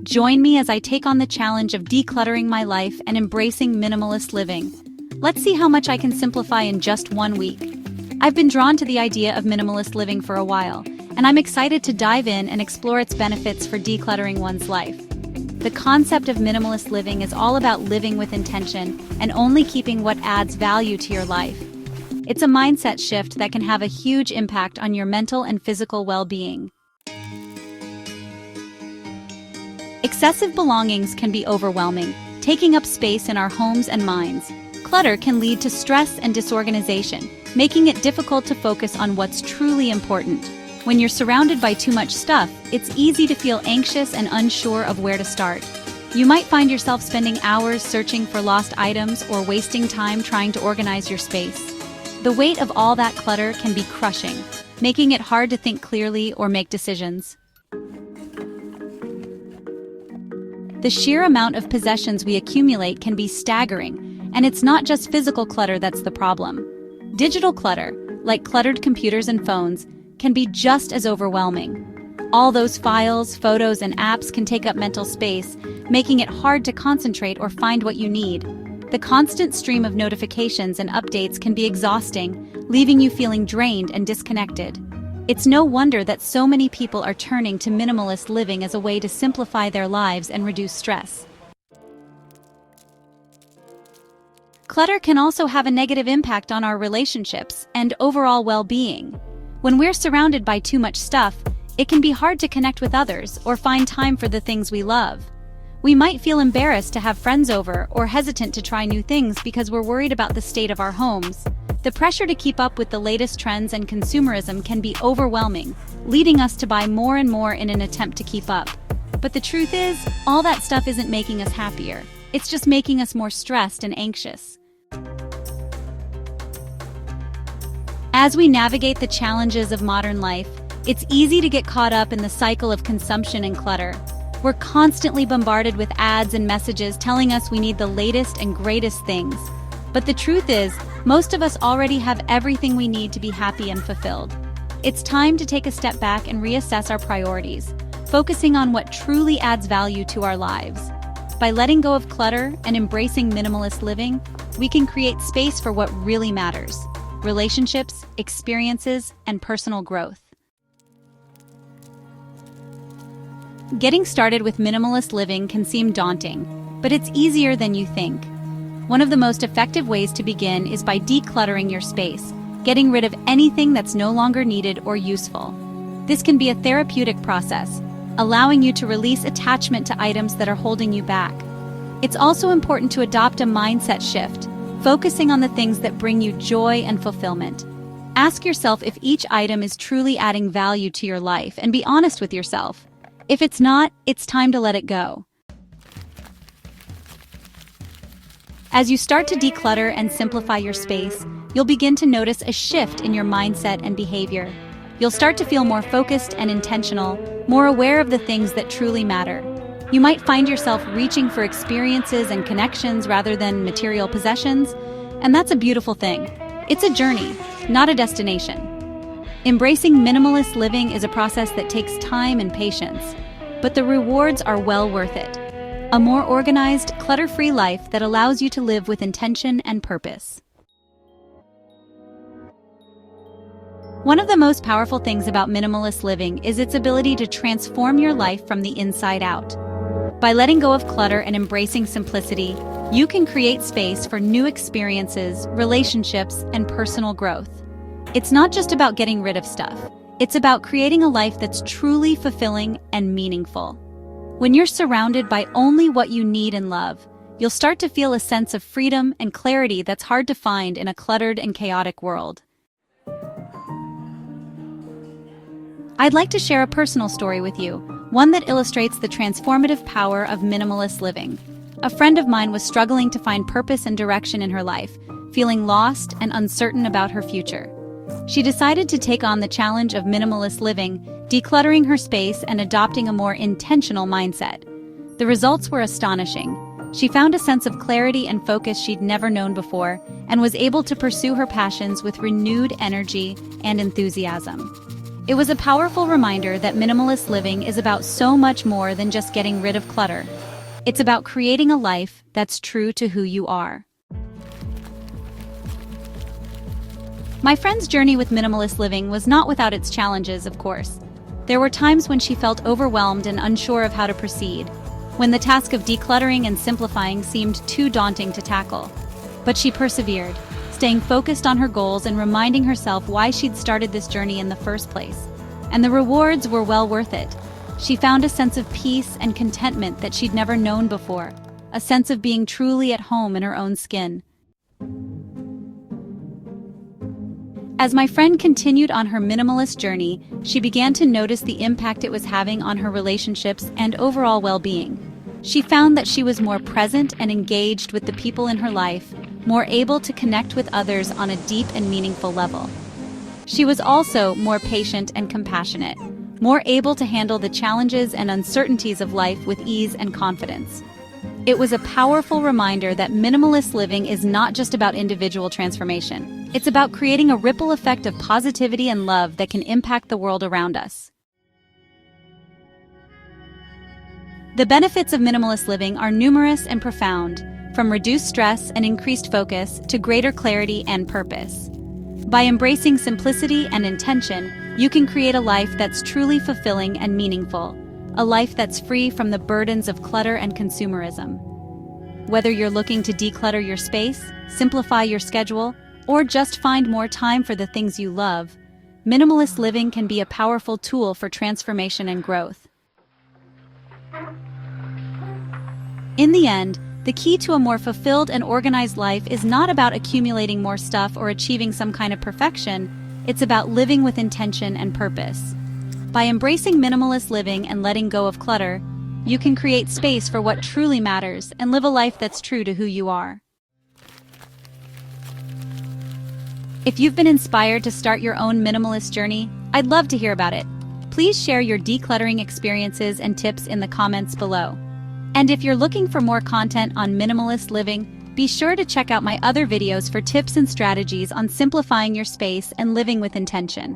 Join me as I take on the challenge of decluttering my life and embracing minimalist living. Let's see how much I can simplify in just 1 week. I've been drawn to the idea of minimalist living for a while, and I'm excited to dive in and explore its benefits for decluttering one's life. The concept of minimalist living is all about living with intention and only keeping what adds value to your life. It's a mindset shift that can have a huge impact on your mental and physical well-being. Excessive belongings can be overwhelming, taking up space in our homes and minds. Clutter can lead to stress and disorganization, making it difficult to focus on what's truly important. When you're surrounded by too much stuff, it's easy to feel anxious and unsure of where to start. You might find yourself spending hours searching for lost items or wasting time trying to organize your space. The weight of all that clutter can be crushing, making it hard to think clearly or make decisions. The sheer amount of possessions we accumulate can be staggering, and it's not just physical clutter that's the problem. Digital clutter, like cluttered computers and phones, can be just as overwhelming. All those files, photos, and apps can take up mental space, making it hard to concentrate or find what you need. The constant stream of notifications and updates can be exhausting, leaving you feeling drained and disconnected. It's no wonder that so many people are turning to minimalist living as a way to simplify their lives and reduce stress. Clutter can also have a negative impact on our relationships and overall well-being. When we're surrounded by too much stuff, it can be hard to connect with others or find time for the things we love. We might feel embarrassed to have friends over or hesitant to try new things because we're worried about the state of our homes. The pressure to keep up with the latest trends and consumerism can be overwhelming, leading us to buy more and more in an attempt to keep up. But the truth is, all that stuff isn't making us happier. It's just making us more stressed and anxious. As we navigate the challenges of modern life, it's easy to get caught up in the cycle of consumption and clutter. We're constantly bombarded with ads and messages telling us we need the latest and greatest things. But the truth is, most of us already have everything we need to be happy and fulfilled. It's time to take a step back and reassess our priorities, focusing on what truly adds value to our lives. By letting go of clutter and embracing minimalist living, we can create space for what really matters: relationships, experiences, and personal growth. Getting started with minimalist living can seem daunting, but it's easier than you think. One of the most effective ways to begin is by decluttering your space, getting rid of anything that's no longer needed or useful. This can be a therapeutic process, allowing you to release attachment to items that are holding you back. It's also important to adopt a mindset shift, focusing on the things that bring you joy and fulfillment. Ask yourself if each item is truly adding value to your life, and be honest with yourself. If it's not, it's time to let it go. As you start to declutter and simplify your space, you'll begin to notice a shift in your mindset and behavior. You'll start to feel more focused and intentional, more aware of the things that truly matter. You might find yourself reaching for experiences and connections rather than material possessions, and that's a beautiful thing. It's a journey, not a destination. Embracing minimalist living is a process that takes time and patience, but the rewards are well worth it. A more organized, clutter-free life that allows you to live with intention and purpose. One of the most powerful things about minimalist living is its ability to transform your life from the inside out. By letting go of clutter and embracing simplicity, you can create space for new experiences, relationships, and personal growth. It's not just about getting rid of stuff. It's about creating a life that's truly fulfilling and meaningful. When you're surrounded by only what you need and love, you'll start to feel a sense of freedom and clarity that's hard to find in a cluttered and chaotic world. I'd like to share a personal story with you, one that illustrates the transformative power of minimalist living. A friend of mine was struggling to find purpose and direction in her life, feeling lost and uncertain about her future. She decided to take on the challenge of minimalist living, decluttering her space and adopting a more intentional mindset. The results were astonishing. She found a sense of clarity and focus she'd never known before, and was able to pursue her passions with renewed energy and enthusiasm. It was a powerful reminder that minimalist living is about so much more than just getting rid of clutter. It's about creating a life that's true to who you are. My friend's journey with minimalist living was not without its challenges, of course. There were times when she felt overwhelmed and unsure of how to proceed, when the task of decluttering and simplifying seemed too daunting to tackle. But she persevered, staying focused on her goals and reminding herself why she'd started this journey in the first place. And the rewards were well worth it. She found a sense of peace and contentment that she'd never known before, a sense of being truly at home in her own skin. As my friend continued on her minimalist journey, she began to notice the impact it was having on her relationships and overall well-being. She found that she was more present and engaged with the people in her life, more able to connect with others on a deep and meaningful level. She was also more patient and compassionate, more able to handle the challenges and uncertainties of life with ease and confidence. It was a powerful reminder that minimalist living is not just about individual transformation. It's about creating a ripple effect of positivity and love that can impact the world around us. The benefits of minimalist living are numerous and profound, from reduced stress and increased focus to greater clarity and purpose. By embracing simplicity and intention, you can create a life that's truly fulfilling and meaningful, a life that's free from the burdens of clutter and consumerism. Whether you're looking to declutter your space, simplify your schedule, or just find more time for the things you love, minimalist living can be a powerful tool for transformation and growth. In the end, the key to a more fulfilled and organized life is not about accumulating more stuff or achieving some kind of perfection. It's about living with intention and purpose. By embracing minimalist living and letting go of clutter, you can create space for what truly matters and live a life that's true to who you are. If you've been inspired to start your own minimalist journey, I'd love to hear about it. Please share your decluttering experiences and tips in the comments below. And if you're looking for more content on minimalist living, be sure to check out my other videos for tips and strategies on simplifying your space and living with intention.